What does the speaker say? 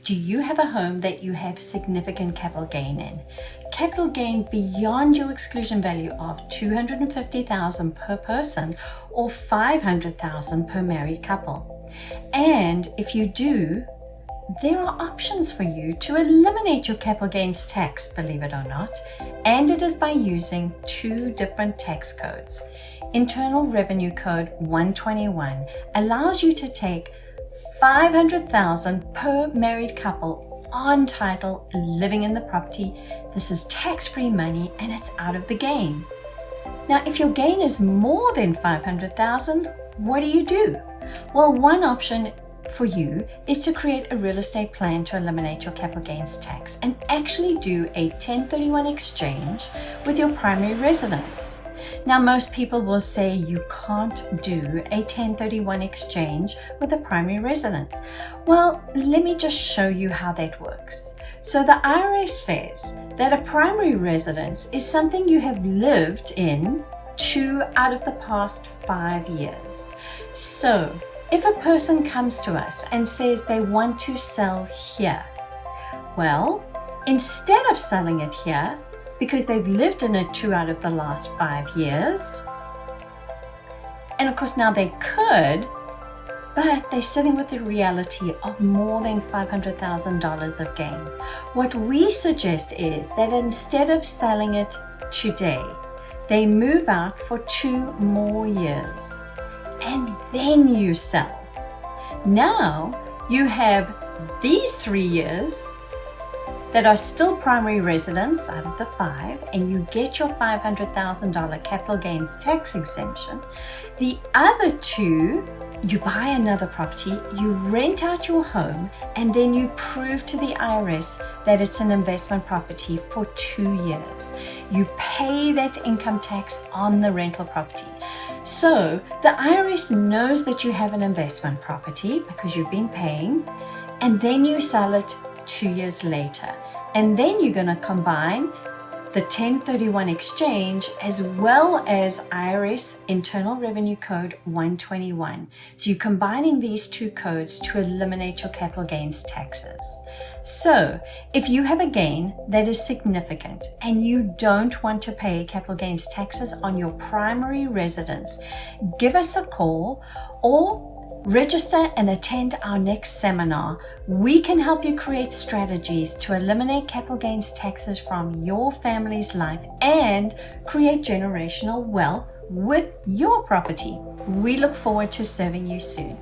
Do you have a home that you have significant capital gain in? Capital gain beyond your exclusion value of $250,000 per person or $500,000 per married couple. And if you do, there are options for you to eliminate your capital gains tax, believe it or not, and it is by using two different tax codes. Internal Revenue Code 121 allows you to take $500,000 per married couple on title living in the property. This is tax-free money and it's out of the gain. Now, if your gain is more than $500,000, what do? Well, one option for you is to create a real estate plan to eliminate your capital gains tax and actually do a 1031 exchange with your primary residence. Now, most people will say you can't do a 1031 exchange with a primary residence. Well, let me just show you how that works. So the IRS says that a primary residence is something you have lived in 2 out of the past 5 years. So if a person comes to us and says they want to sell here, well, instead of selling it here, because they've lived in it 2 out of the last 5 years, and of course now they could, but they're sitting with the reality of more than $500,000 of gain. What we suggest is that instead of selling it today, they move out for 2 more years. And then you sell. Now you have these 3 years that are still primary residence out of the 5, and you get your $500,000 capital gains tax exemption. The other 2, you buy another property, you rent out your home, and then you prove to the IRS that it's an investment property for 2 years. You pay that income tax on the rental property. So the IRS knows that you have an investment property because you've been paying, and then you sell it 2 years later. And then you're going to combine the 1031 exchange as well as IRS Internal Revenue Code 121. So you're combining these 2 codes to eliminate your capital gains taxes. So if you have a gain that is significant and you don't want to pay capital gains taxes on your primary residence, give us a call or register and attend our next seminar. We can help you create strategies to eliminate capital gains taxes from your family's life and create generational wealth with your property. We look forward to serving you soon.